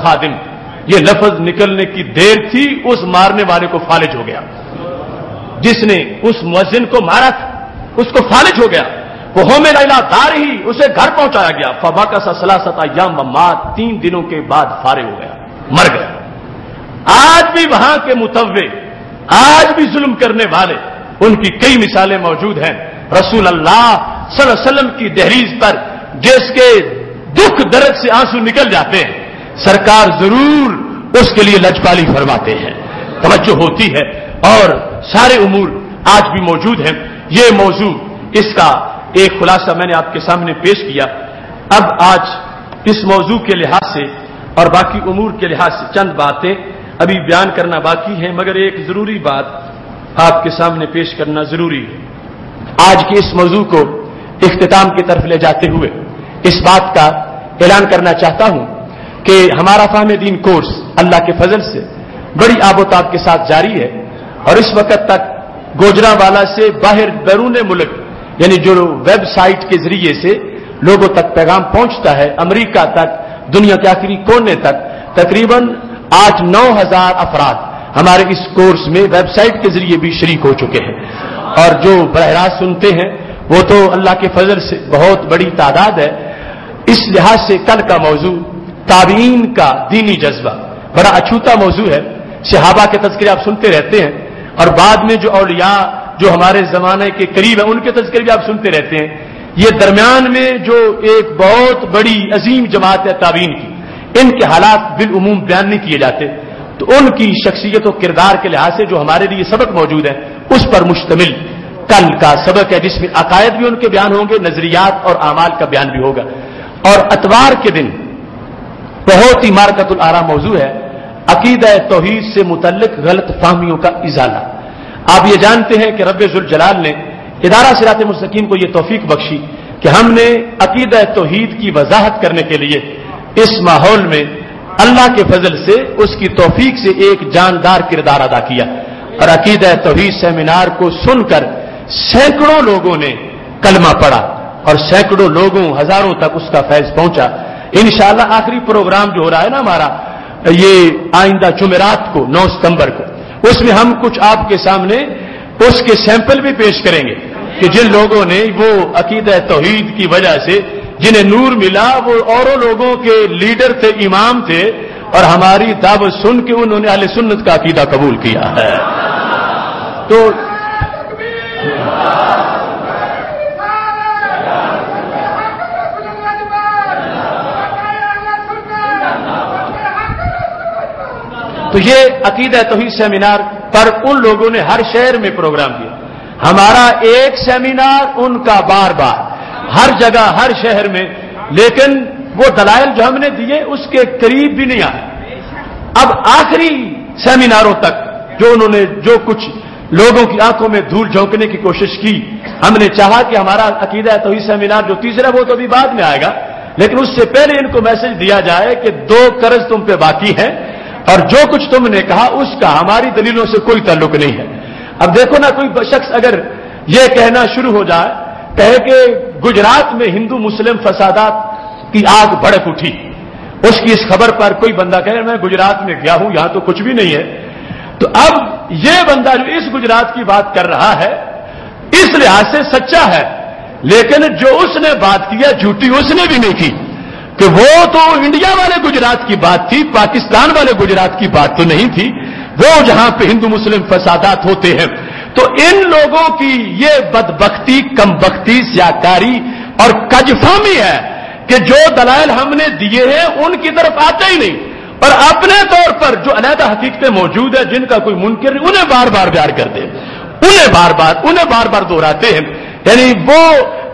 خادم، یہ لفظ نکلنے کی دیر تھی، اس مارنے والے کو فالج ہو گیا، جس نے اس مؤذن کو مارا تھا اس کو فالج ہو گیا، وہ حمل الی دارہ، اسے گھر پہنچایا گیا، فمکث ثلاثۃ ایام ومات، 3 دنوں کے بعد فارغ ہو گیا، مر گیا۔ آج بھی وہاں کے متوع، آج بھی ظلم کرنے والے، ان کی کئی مثالیں موجود ہیں۔ رسول اللہ صلی اللہ علیہ وسلم کی دہلیز پر جس کے دکھ درد سے آنسو نکل جاتے ہیں، سرکار ضرور اس کے لیے لجپالی فرماتے ہیں، توجہ ہوتی ہے، اور سارے امور آج بھی موجود ہیں۔ یہ موضوع، اس کا ایک خلاصہ میں نے آپ کے سامنے پیش کیا۔ اب آج اس موضوع کے لحاظ سے اور باقی امور کے لحاظ سے چند باتیں ابھی بیان کرنا باقی ہیں، مگر ایک ضروری بات آپ کے سامنے پیش کرنا ضروری ہے۔ آج کے اس موضوع کو اختتام کی طرف لے جاتے ہوئے اس بات کا اعلان کرنا چاہتا ہوں کہ ہمارا فہم دین کورس اللہ کے فضل سے بڑی آب و تاب کے ساتھ جاری ہے، اور اس وقت تک گوجرانوالا سے باہر بیرون ملک، یعنی جو ویب سائٹ کے ذریعے سے لوگوں تک پیغام پہنچتا ہے، امریکہ تک، دنیا کے آخری کونے تک تقریباً 8-9 ہزار افراد ہمارے اس کورس میں ویب سائٹ کے ذریعے بھی شریک ہو چکے ہیں، اور جو براہ راست سنتے ہیں وہ تو اللہ کے فضل سے بہت بڑی تعداد ہے۔ اس لحاظ سے کل کا موضوع تابعین کا دینی جذبہ بڑا اچھوتا موضوع ہے۔ صحابہ کے تذکرے آپ سنتے رہتے ہیں، اور بعد میں جو اولیاء جو ہمارے زمانے کے قریب ہیں ان کے تذکرے بھی آپ سنتے رہتے ہیں۔ یہ درمیان میں جو ایک بہت بڑی عظیم جماعت ہے تابعین کی، ان کے حالات بالعموم بیان نہیں کیے جاتے، تو ان کی شخصیت و کردار کے لحاظ سے جو ہمارے لیے سبق موجود ہے اس پر مشتمل کل کا سبق ہے، جس میں عقائد بھی ان کے بیان ہوں گے، نظریات اور اعمال کا بیان بھی ہوگا۔ اور اتوار کے دن بہت ہی مارکۃ الآراء موضوع ہے، عقیدہ توحید سے متعلق غلط فہمیوں کا ازالہ۔ آپ یہ جانتے ہیں کہ رب ذوالجلال نے ادارہ صراط مستقیم کو یہ توفیق بخشی کہ ہم نے عقیدہ توحید کی وضاحت کرنے کے لیے اس ماحول میں اللہ کے فضل سے اس کی توفیق سے ایک جاندار کردار ادا کیا، اور عقیدہ توحید سیمینار کو سن کر سینکڑوں لوگوں نے کلمہ پڑھا، اور سینکڑوں لوگوں، ہزاروں تک اس کا فیض پہنچا۔ انشاءاللہ آخری پروگرام جو ہو رہا ہے نا ہمارا، یہ آئندہ جمعرات کو 9 ستمبر کو، اس میں ہم کچھ آپ کے سامنے اس کے سیمپل بھی پیش کریں گے کہ جن لوگوں نے وہ عقیدہ توحید کی وجہ سے جنہیں نور ملا، وہ اوروں لوگوں کے لیڈر تھے، امام تھے، اور ہماری دعوت سن کے انہوں نے اہل سنت کا عقیدہ قبول کیا ہے۔ تو یہ عقیدہ توحید سیمینار پر ان لوگوں نے ہر شہر میں پروگرام کیا، ہمارا ایک سیمینار، ان کا بار بار ہر جگہ ہر شہر میں، لیکن وہ دلائل جو ہم نے دیے اس کے قریب بھی نہیں آئے۔ اب آخری سیمیناروں تک جو انہوں نے جو کچھ لوگوں کی آنکھوں میں دھول جھونکنے کی کوشش کی، ہم نے چاہا کہ ہمارا عقیدہ توحید سیمینار جو تیسرا وہ تو ابھی بعد میں آئے گا، لیکن اس سے پہلے ان کو میسج دیا جائے کہ 2 قرض تم پہ باقی ہیں، اور جو کچھ تم نے کہا اس کا ہماری دلیلوں سے کوئی تعلق نہیں ہے۔ اب دیکھو نا، کوئی شخص اگر یہ کہنا شروع ہو جائے، کہے کہ گجرات میں ہندو مسلم فسادات کی آگ بھڑک اٹھی، اس کی اس خبر پر کوئی بندہ کہے میں گجرات میں گیا ہوں، یہاں تو کچھ بھی نہیں ہے، تو اب یہ بندہ جو اس گجرات کی بات کر رہا ہے اس لحاظ سے سچا ہے، لیکن جو اس نے بات کی ہے جھوٹی اس نے بھی نہیں کی، کہ وہ تو انڈیا والے گجرات کی بات تھی، پاکستان والے گجرات کی بات تو نہیں تھی، وہ جہاں پہ ہندو مسلم فسادات ہوتے ہیں۔ تو ان لوگوں کی یہ بدبختی، کمبختی، سیاکاری اور کجفہمی ہے کہ جو دلائل ہم نے دیے ہیں ان کی طرف آتے ہی نہیں، اور اپنے طور پر جو علیحدہ حقیقتیں موجود ہیں جن کا کوئی منکر نہیں، انہیں بار بار بیان کرتے ہیں، انہیں بار بار دہراتے ہیں، یعنی وہ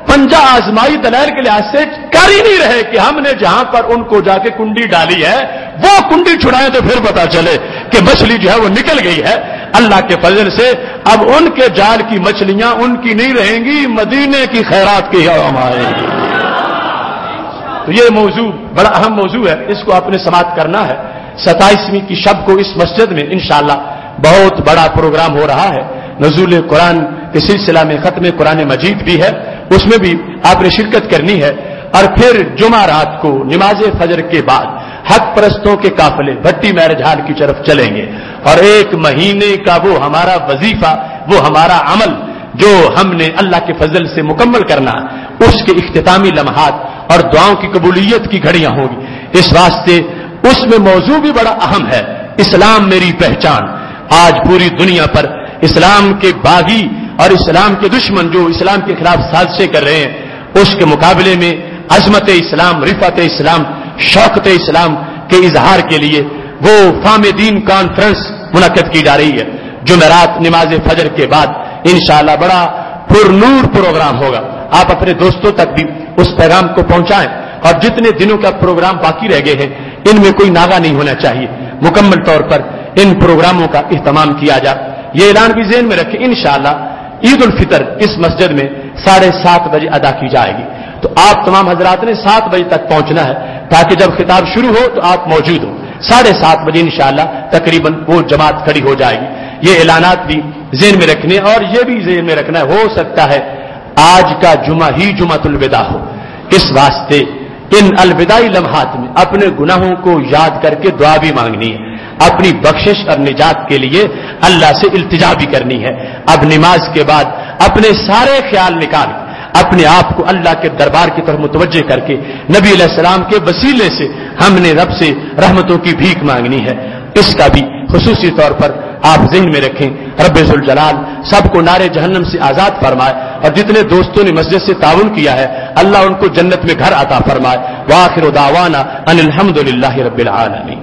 پنجہ آزمائی دلائل کے لحاظ سے کر ہی نہیں رہے کہ ہم نے جہاں پر ان کو جا کے کنڈی ڈالی ہے وہ کنڈی چھڑائیں تو پھر پتا چلے کہ مچھلی جو ہے وہ نکل گئی ہے اللہ کے فضل سے۔ اب ان کے جال کی مچھلیاں ان کی نہیں رہیں گی، مدینے کی خیرات کی ہم آئیں گی۔ تو یہ موضوع بڑا اہم موضوع ہے، اس کو آپ نے سماعت کرنا ہے۔ 27ویں کی شب کو اس مسجد میں انشاءاللہ بہت بڑا پروگرام ہو رہا ہے، نزول قرآن کے سلسلہ میں ختم قرآن مجید بھی ہے، اس میں بھی آپ نے شرکت کرنی ہے، اور پھر جمعہ رات کو نماز فجر کے بعد حق پرستوں کے قافلے بھٹی میرج ہال کی طرف چلیں گے، اور 1 مہینے کا وہ ہمارا وظیفہ، وہ ہمارا عمل جو ہم نے اللہ کے فضل سے مکمل کرنا، اس کے اختتامی لمحات اور دعاؤں کی قبولیت کی گھڑیاں ہوں گی۔ اس واسطے اس میں موضوع بھی بڑا اہم ہے، اسلام میری پہچان۔ آج پوری دنیا پر اسلام کے باغی اور اسلام کے دشمن جو اسلام کے خلاف سازشیں کر رہے ہیں، اس کے مقابلے میں عظمت اسلام، رفعت اسلام، شوکت اسلام کے اظہار کے لیے وہ فام دین کانفرنس منعقد کی جا رہی ہے۔ جمعرات نماز فجر کے بعد انشاءاللہ بڑا پرنور پروگرام ہوگا۔ آپ اپنے دوستوں تک بھی اس پیغام کو پہنچائیں، اور جتنے دنوں کا پروگرام باقی رہ گئے ہیں ان میں کوئی ناغہ نہیں ہونا چاہیے، مکمل طور پر ان پروگراموں کا اہتمام کیا جائے۔ یہ اعلان بھی ذہن میں رکھیں، انشاءاللہ عید الفطر اس مسجد میں 7:30 بجے ادا کی جائے گی، تو آپ تمام حضرات نے 7 بجے تک پہنچنا ہے تاکہ جب خطاب شروع ہو تو آپ موجود ہوں۔ 7:30 بجے انشاءاللہ تقریباً وہ جماعت کھڑی ہو جائے گی۔ یہ اعلانات بھی ذہن میں رکھنے، اور یہ بھی ذہن میں رکھنا ہو سکتا ہے آج کا جمعہ ہی جمعۃ الوداع ہو، اس واسطے ان الوداعی لمحات میں اپنے گناہوں کو یاد کر کے دعا بھی مانگنی ہے، اپنی بخشش اور نجات کے لیے اللہ سے التجا بھی کرنی ہے۔ اب نماز کے بعد اپنے سارے خیال نکال اپنے آپ کو اللہ کے دربار کی طرف متوجہ کر کے نبی علیہ السلام کے وسیلے سے ہم نے رب سے رحمتوں کی بھیک مانگنی ہے۔ اس کا بھی خصوصی طور پر آپ ذہن میں رکھیں، رب ذوالجلال سب کو نار جہنم سے آزاد فرمائے، اور جتنے دوستوں نے مسجد سے تعاون کیا ہے اللہ ان کو جنت میں گھر عطا فرمائے۔ وآخر دعوانا ان الحمد للہ رب العالمین۔